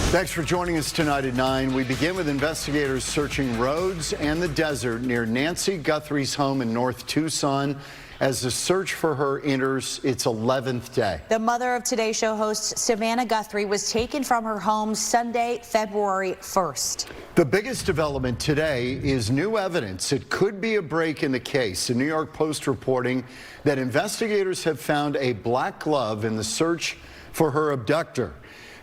Thanks for joining us tonight at 9. We begin with investigators searching roads and the desert near Nancy Guthrie's home in North Tucson as the search for her enters its 11th day. The mother of Today Show host Savannah Guthrie was taken from her home Sunday, February 1st. The biggest development today is new evidence. It could be a break in the case. The New York Post reporting that investigators have found a black glove in the search for her abductor.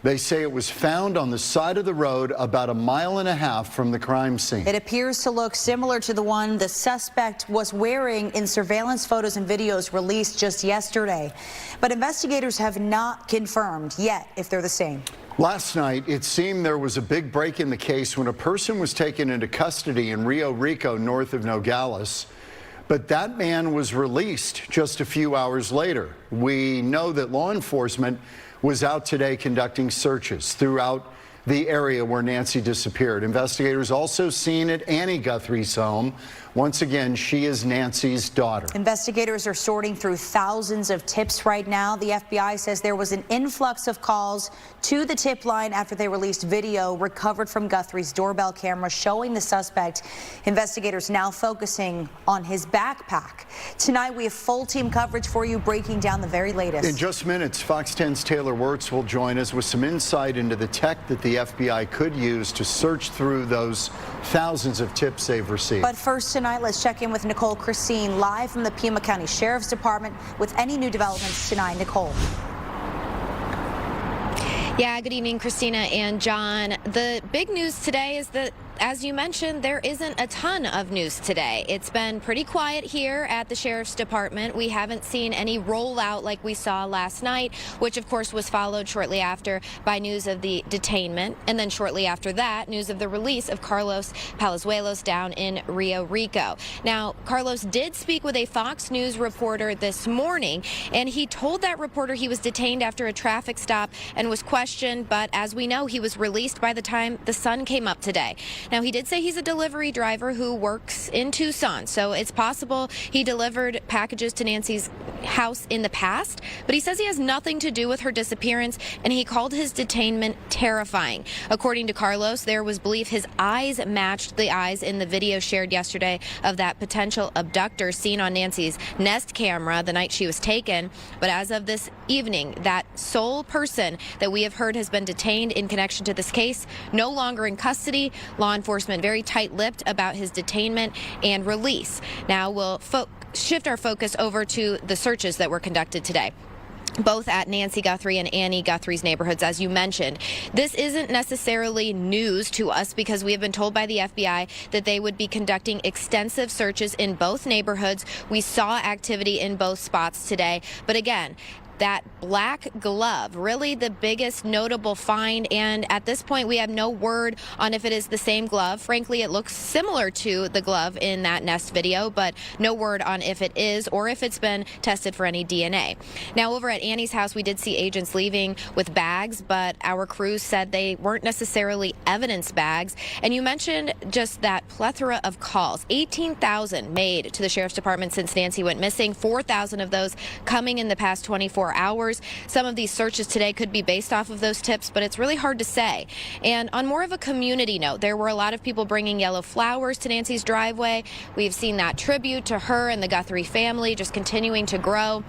They say it was found on the side of the road about 1.5 miles from the crime scene. It appears to look similar to the one the suspect was wearing in surveillance photos and videos released just yesterday. But investigators have not confirmed yet if they're the same. Last night, it seemed there was a big break in the case when a person was taken into custody in Rio Rico, north of Nogales. But that man was released just a few hours later. We know that law enforcement was out today conducting searches throughout the area where Nancy disappeared. Investigators also seen at Annie Guthrie's home. Once again, she is Nancy's daughter. Investigators are sorting through thousands of tips right now. The FBI says there was an influx of calls to the tip line after they released video recovered from Guthrie's doorbell camera showing the suspect. Investigators now focusing on his backpack. Tonight, we have full team coverage for you, breaking down the very latest. In just minutes, Fox 10's Taylor Wirtz will join us with some insight into the tech that the FBI could use to search through those thousands of tips they've received. But first tonight, let's check in with Nicole Krasean live from the Pima County Sheriff's Department with any new developments tonight. Nicole. Yeah, good evening, Christina and John. The big news today is that, as you mentioned, there isn't a ton of news today. It's been pretty quiet here at the Sheriff's Department. We haven't seen any rollout like we saw last night, which of course was followed shortly after by news of the detainment. And then shortly after that, news of the release of Carlos Palazuelos down in Rio Rico. Now, Carlos did speak with a Fox News reporter this morning, and he told that reporter he was detained after a traffic stop and was questioned, but as we know, he was released by the time the sun came up today. Now, he did say he's a delivery driver who works in Tucson, so it's possible he delivered packages to Nancy's house in the past, but he says he has nothing to do with her disappearance, and he called his detainment terrifying. According to Carlos, there was belief his eyes matched the eyes in the video shared yesterday of that potential abductor seen on Nancy's Nest camera the night she was taken. But as of this evening, that sole person that we have heard has been detained in connection to this case, no longer in custody. Law enforcement very tight-lipped about his detainment and release. Now we'll shift our focus over to the searches that were conducted today, both at Nancy Guthrie and Annie Guthrie's neighborhoods, as you mentioned. This isn't necessarily news to us because we have been told by the FBI that they would be conducting extensive searches in both neighborhoods. We saw activity in both spots today, but again, that black glove, really the biggest notable find, and at this point we have no word on if it is the same glove. Frankly, it looks similar to the glove in that Nest video, but no word on if it is or if it's been tested for any DNA. Now, over at Annie's house, we did see agents leaving with bags, but our crews said they weren't necessarily evidence bags. And you mentioned just that plethora of calls, 18,000 made to the Sheriff's Department since Nancy went missing, 4,000 of those coming in the past 24 hours. Some of these searches today could be based off of those tips, but it's really hard to say. And on more of a community note, there were a lot of people bringing yellow flowers to Nancy's driveway. We've seen that tribute to her and the Guthrie family just continuing to grow.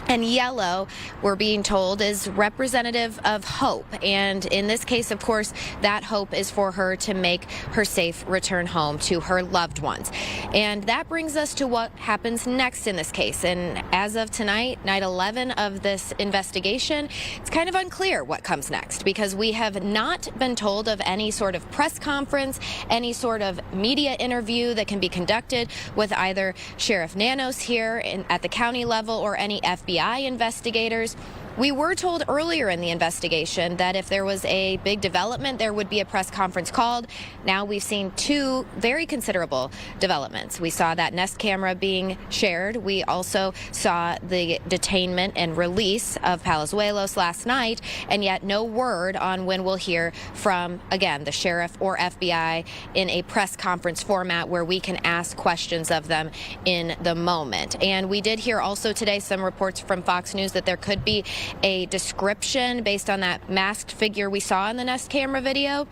And yellow, we're being told, is representative of hope. And in this case, of course, that hope is for her to make her safe return home to her loved ones. And that brings us to what happens next in this case. And as of tonight, night 11 of this investigation, it's kind of unclear what comes next because we have not been told of any sort of press conference, any sort of media interview that can be conducted with either Sheriff Nanos here at the county level or any FBI investigators. We were told earlier in the investigation that if there was a big development, there would be a press conference called. Now we've seen two very considerable developments. We saw that Nest camera being shared. We also saw the detainment and release of Palazuelos last night, and yet no word on when we'll hear from, again, the sheriff or FBI in a press conference format where we can ask questions of them in the moment. And we did hear also today some reports from Fox News that there could be a description based on that masked figure we saw in the Nest camera video.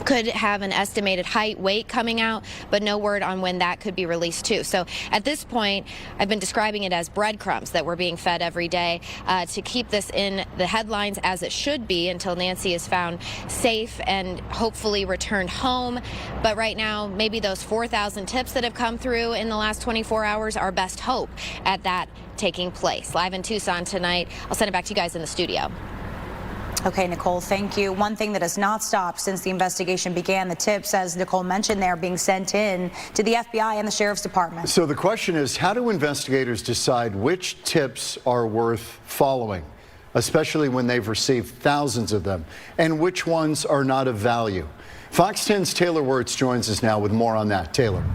Could have an estimated height, weight coming out, but no word on when that could be released too. So at this point, I've been describing it as breadcrumbs that we're being fed every day to keep this in the headlines as it should be until Nancy is found safe and hopefully returned home. But right now, maybe those 4,000 tips that have come through in the last 24 hours are best hope at that taking place. Live in Tucson tonight. I'll send it back to you guys in the studio. Okay, Nicole, thank you. One thing that has not stopped since the investigation began, the tips, as Nicole mentioned, they're being sent in to the FBI and the Sheriff's Department. So the question is, how do investigators decide which tips are worth following, especially when they've received thousands of them, and which ones are not of value? Fox 10's Taylor Wirtz joins us now with more on that. Taylor.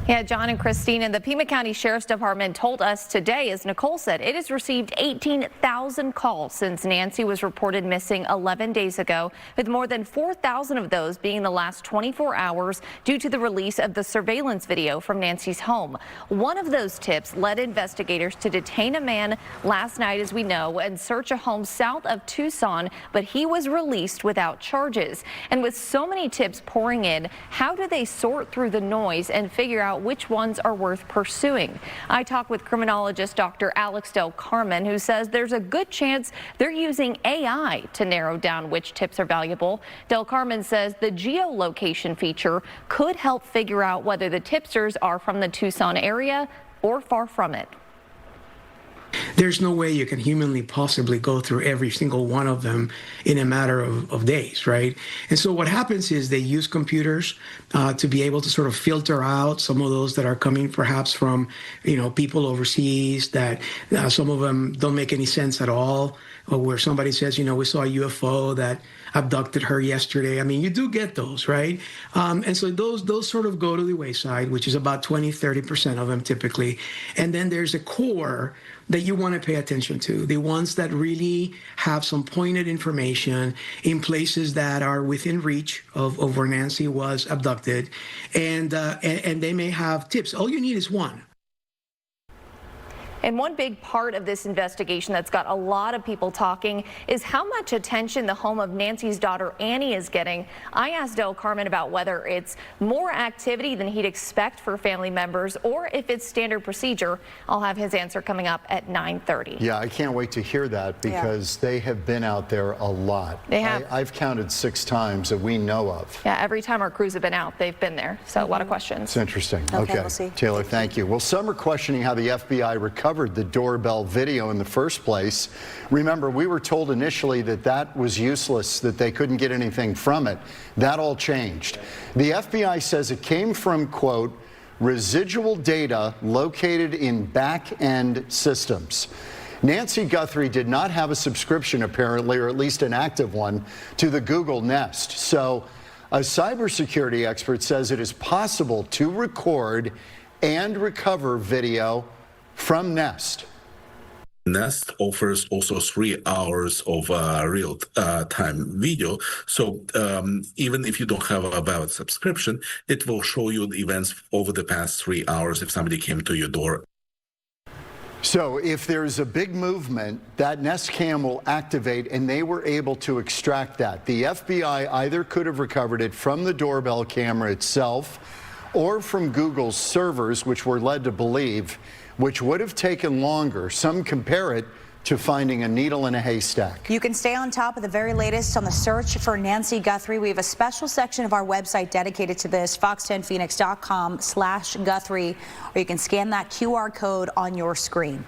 Yeah, John and Christina, the Pima County Sheriff's Department told us today, as Nicole said, it has received 18,000 calls since Nancy was reported missing 11 days ago, with more than 4,000 of those being in the last 24 hours due to the release of the surveillance video from Nancy's home. One of those tips led investigators to detain a man last night, as we know, and search a home south of Tucson, but he was released without charges. And with so many tips pouring in, how do they sort through the noise and figure out which ones are worth pursuing? I talked with criminologist Dr. Alex Del Carmen, who says there's a good chance they're using AI to narrow down which tips are valuable. Del Carmen says the geolocation feature could help figure out whether the tipsters are from the Tucson area or far from it. There's no way you can humanly possibly go through every single one of them in a matter of days, right? And so what happens is they use computers to be able to sort of filter out some of those that are coming perhaps from, people overseas, that some of them don't make any sense at all, or where somebody says, we saw a UFO that abducted her yesterday. I mean, you do get those, right? And so those sort of go to the wayside, which is about 20-30% of them typically. And then there's a core that you want to pay attention to, the ones that really have some pointed information in places that are within reach of where Nancy was abducted, and they may have tips. All you need is one. And one big part of this investigation that's got a lot of people talking is how much attention the home of Nancy's daughter Annie is getting. I asked Del Carmen about whether it's more activity than he'd expect for family members or if it's standard procedure. I'll have his answer coming up at 9:30. Yeah, I can't wait to hear that because they have been out there a lot. They have. I've counted 6 times that we know of. Yeah, every time our crews have been out, they've been there. So a lot of questions. It's interesting. Okay, we'll see. Taylor, thank you. Well, some are questioning how the FBI recovered the doorbell video in the first place. Remember, we were told initially that was useless, that they couldn't get anything from it. That all changed. The FBI says it came from, quote, residual data located in back-end systems. Nancy Guthrie did not have a subscription, apparently, or at least an active one, to the Google Nest. So a cybersecurity expert says it is possible to record and recover video from Nest. Nest offers also 3 hours of real-time video. So even if you don't have a valid subscription, it will show you the events over the past 3 hours if somebody came to your door. So if there's a big movement, that Nest cam will activate, and they were able to extract that. The FBI either could have recovered it from the doorbell camera itself or from Google's servers, which we're led to believe, which would have taken longer. Some compare it to finding a needle in a haystack. You can stay on top of the very latest on the search for Nancy Guthrie. We have a special section of our website dedicated to this, fox10phoenix.com/Guthrie, or you can scan that QR code on your screen.